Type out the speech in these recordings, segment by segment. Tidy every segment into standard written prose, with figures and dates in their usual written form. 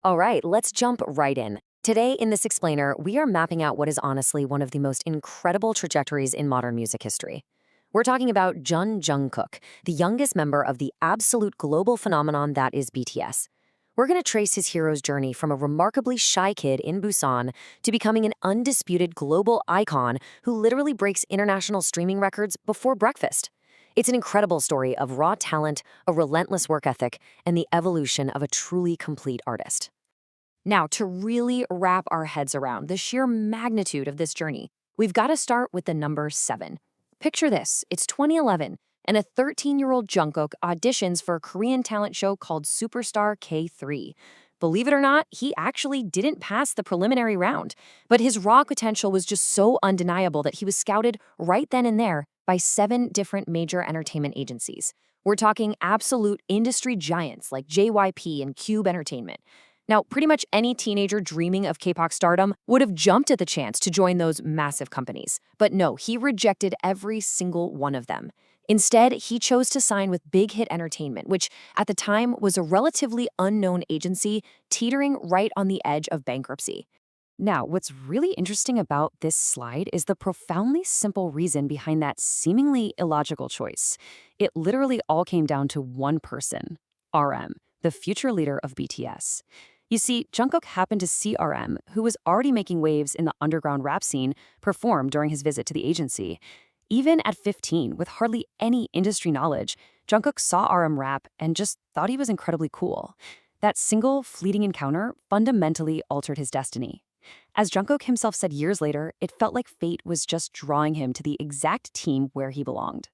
All right, let's jump right in. Today, in this explainer, we are mapping out what is honestly one of the most incredible trajectories in modern music history. We're talking about Jungkook, the youngest member of the absolute global phenomenon that is BTS. We're going to trace his hero's journey from a remarkably shy kid in Busan to becoming an undisputed global icon who literally breaks international streaming records before breakfast. It's an incredible story of raw talent, a relentless work ethic, and the evolution of a truly complete artist. Now, to really wrap our heads around the sheer magnitude of this journey, we've got to start with the number 7. Picture this, it's 2011, and a 13-year-old Jungkook auditions for a Korean talent show called Superstar K3. Believe it or not, he actually didn't pass the preliminary round, but his raw potential was just so undeniable that he was scouted right then and there by 7 different major entertainment agencies. We're talking absolute industry giants like JYP and Cube Entertainment. Now, pretty much any teenager dreaming of K-pop stardom would have jumped at the chance to join those massive companies. But no, he rejected every single one of them. Instead, he chose to sign with Big Hit Entertainment, which at the time was a relatively unknown agency teetering right on the edge of bankruptcy. Now, what's really interesting about this slide is the profoundly simple reason behind that seemingly illogical choice. It literally all came down to one person, RM, the future leader of BTS. You see, Jungkook happened to see RM, who was already making waves in the underground rap scene, perform during his visit to the agency. Even at 15, with hardly any industry knowledge, Jungkook saw RM rap and just thought he was incredibly cool. That single, fleeting encounter fundamentally altered his destiny. As Jungkook himself said years later, it felt like fate was just drawing him to the exact team where he belonged.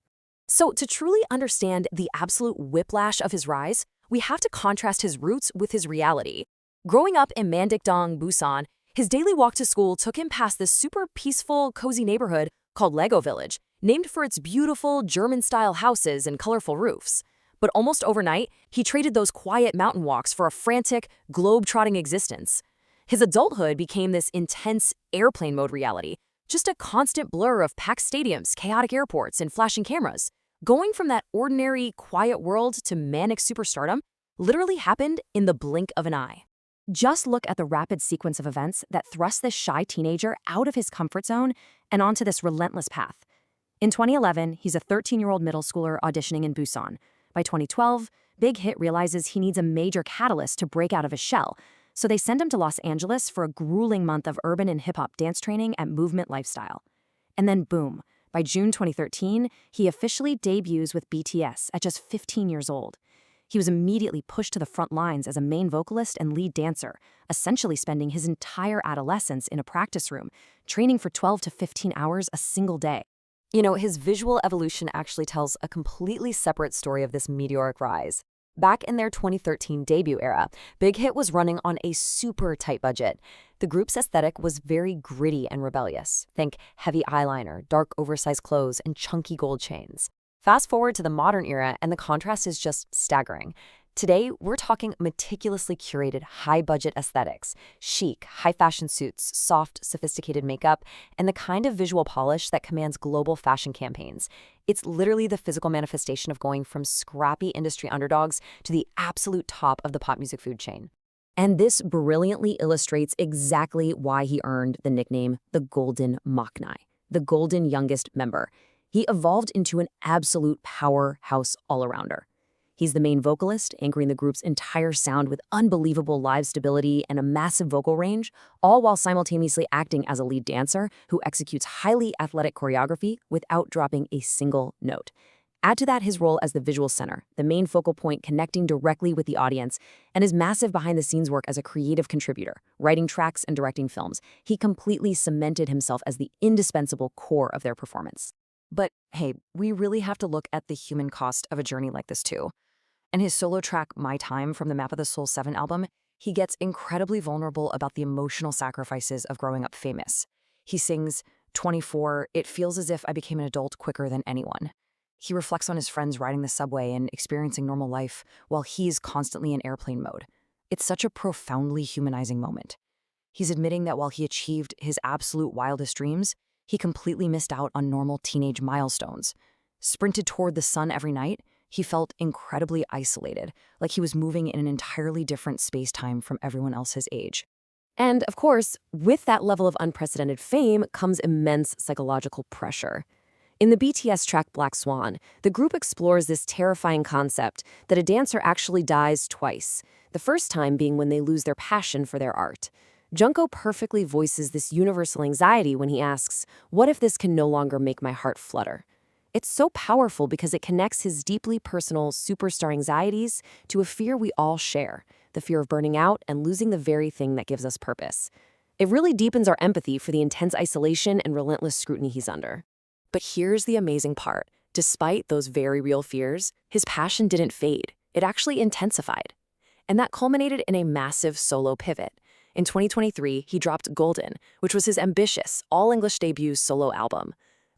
So, to truly understand the absolute whiplash of his rise, we have to contrast his roots with his reality. Growing up in Mandikdong, Busan, his daily walk to school took him past this super peaceful, cozy neighborhood called Lego Village, named for its beautiful German-style houses and colorful roofs. But almost overnight, he traded those quiet mountain walks for a frantic, globe-trotting existence. His adulthood became this intense airplane mode reality, just a constant blur of packed stadiums, chaotic airports, and flashing cameras. Going from that ordinary, quiet world to manic superstardom literally happened in the blink of an eye. Just look at the rapid sequence of events that thrust this shy teenager out of his comfort zone and onto this relentless path. In 2011, he's a 13-year-old middle schooler auditioning in Busan. By 2012, Big Hit realizes he needs a major catalyst to break out of his shell, so they send him to Los Angeles for a grueling month of urban and hip-hop dance training at Movement Lifestyle. And then boom, by June 2013, he officially debuts with BTS at just 15 years old. He was immediately pushed to the front lines as a main vocalist and lead dancer, essentially spending his entire adolescence in a practice room, training for 12 to 15 hours a single day. You know, his visual evolution actually tells a completely separate story of this meteoric rise. Back in their 2013 debut era, Big Hit was running on a super tight budget. The group's aesthetic was very gritty and rebellious. Think heavy eyeliner, dark oversized clothes, and chunky gold chains. Fast forward to the modern era, and the contrast is just staggering. Today, we're talking meticulously curated, high-budget aesthetics, chic, high-fashion suits, soft, sophisticated makeup, and the kind of visual polish that commands global fashion campaigns. It's literally the physical manifestation of going from scrappy industry underdogs to the absolute top of the pop music food chain. And this brilliantly illustrates exactly why he earned the nickname the Golden Maknae, the golden youngest member. He evolved into an absolute powerhouse all-arounder. He's the main vocalist, anchoring the group's entire sound with unbelievable live stability and a massive vocal range, all while simultaneously acting as a lead dancer who executes highly athletic choreography without dropping a single note. Add to that his role as the visual center, the main focal point connecting directly with the audience, and his massive behind-the-scenes work as a creative contributor, writing tracks and directing films. He completely cemented himself as the indispensable core of their performance. But hey, we really have to look at the human cost of a journey like this too. In his solo track, My Time, from the Map of the Soul 7 album, he gets incredibly vulnerable about the emotional sacrifices of growing up famous. He sings, 24, it feels as if I became an adult quicker than anyone. He reflects on his friends riding the subway and experiencing normal life while he's constantly in airplane mode. It's such a profoundly humanizing moment. He's admitting that while he achieved his absolute wildest dreams, he completely missed out on normal teenage milestones. Sprinted toward the sun every night, He felt incredibly isolated, like he was moving in an entirely different space-time from everyone else his age. And of course, with that level of unprecedented fame comes immense psychological pressure. In the BTS track Black Swan, the group explores this terrifying concept that a dancer actually dies twice, the first time being when they lose their passion for their art. Jungkook perfectly voices this universal anxiety when he asks, "What if this can no longer make my heart flutter?" It's so powerful because it connects his deeply personal superstar anxieties to a fear we all share, the fear of burning out and losing the very thing that gives us purpose. It really deepens our empathy for the intense isolation and relentless scrutiny he's under. But here's the amazing part. Despite those very real fears, his passion didn't fade. It actually intensified. And that culminated in a massive solo pivot. In 2023, he dropped Golden, which was his ambitious, all-English debut solo album.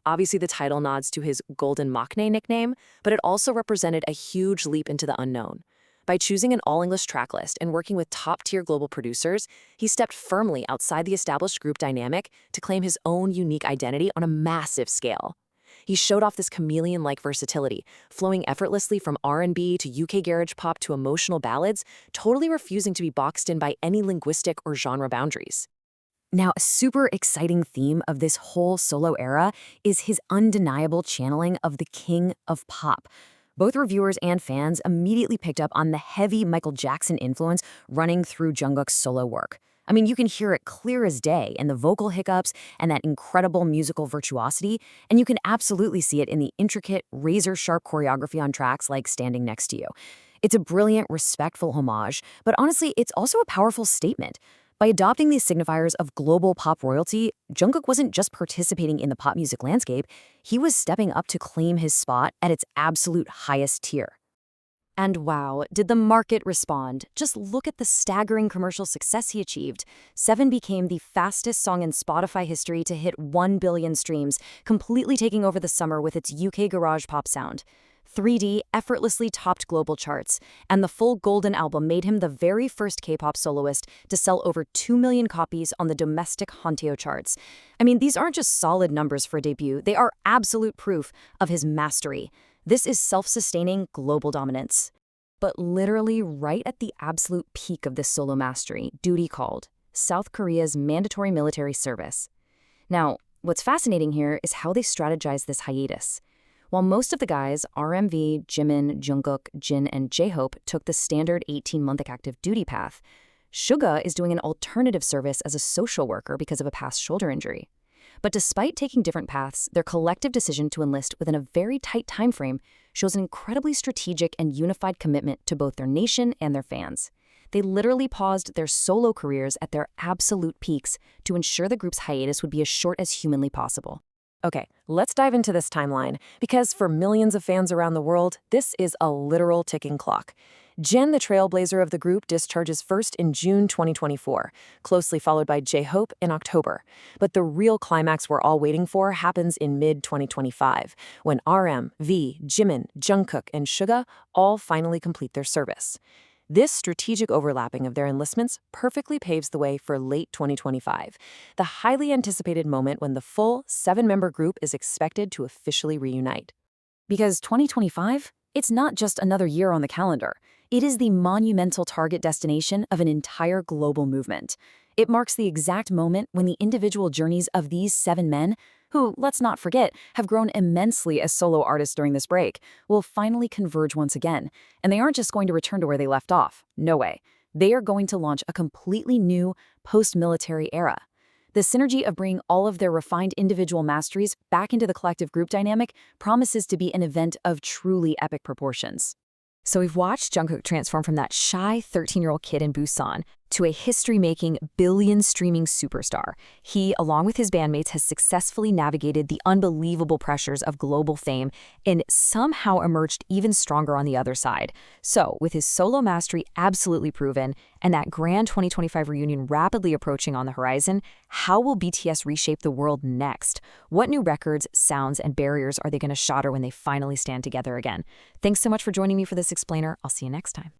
Obviously, the title nods to his Golden Maknae nickname, but it also represented a huge leap into the unknown. By choosing an all-English tracklist and working with top-tier global producers, he stepped firmly outside the established group dynamic to claim his own unique identity on a massive scale. He showed off this chameleon-like versatility, flowing effortlessly from R&B to UK garage pop to emotional ballads, totally refusing to be boxed in by any linguistic or genre boundaries. Now, a super exciting theme of this whole solo era is his undeniable channeling of the king of pop. Both reviewers and fans immediately picked up on the heavy Michael Jackson influence running through Jungkook's solo work. I mean, you can hear it clear as day in the vocal hiccups and that incredible musical virtuosity, and you can absolutely see it in the intricate, razor-sharp choreography on tracks like Standing Next to You. It's a brilliant, respectful homage, but honestly, it's also a powerful statement. By adopting these signifiers of global pop royalty, Jungkook wasn't just participating in the pop music landscape, he was stepping up to claim his spot at its absolute highest tier. And wow, did the market respond? Just look at the staggering commercial success he achieved. Seven became the fastest song in Spotify history to hit 1 billion streams, completely taking over the summer with its UK garage pop sound. 3D effortlessly topped global charts, and the full Golden album made him the very first K-pop soloist to sell over 2 million copies on the domestic Hanteo charts. I mean, these aren't just solid numbers for a debut, they are absolute proof of his mastery. This is self-sustaining global dominance. But literally right at the absolute peak of this solo mastery, duty called, South Korea's mandatory military service. Now, what's fascinating here is how they strategize this hiatus. While most of the guys, RMV, Jimin, Jungkook, Jin, and J-Hope, took the standard 18-month active duty path, Suga is doing an alternative service as a social worker because of a past shoulder injury. But despite taking different paths, their collective decision to enlist within a very tight time frame shows an incredibly strategic and unified commitment to both their nation and their fans. They literally paused their solo careers at their absolute peaks to ensure the group's hiatus would be as short as humanly possible. Okay, let's dive into this timeline, because for millions of fans around the world, this is a literal ticking clock. Jin, the trailblazer of the group, discharges first in June 2024, closely followed by J-Hope in October. But the real climax we're all waiting for happens in mid-2025, when RM, V, Jimin, Jungkook, and Suga all finally complete their service. This strategic overlapping of their enlistments perfectly paves the way for late 2025, the highly anticipated moment when the full 7-member group is expected to officially reunite. Because 2025, it's not just another year on the calendar. It is the monumental target destination of an entire global movement. It marks the exact moment when the individual journeys of these 7 men, who, let's not forget, have grown immensely as solo artists during this break, will finally converge once again. And they aren't just going to return to where they left off. No way. They are going to launch a completely new post-military era. The synergy of bringing all of their refined individual masteries back into the collective group dynamic promises to be an event of truly epic proportions. So we've watched Jungkook transform from that shy 13-year-old kid in Busan to a history-making, billion-streaming superstar. He, along with his bandmates, has successfully navigated the unbelievable pressures of global fame and somehow emerged even stronger on the other side. So, with his solo mastery absolutely proven and that grand 2025 reunion rapidly approaching on the horizon, how will BTS reshape the world next? What new records, sounds, and barriers are they going to shatter when they finally stand together again? Thanks so much for joining me for this explainer. I'll see you next time.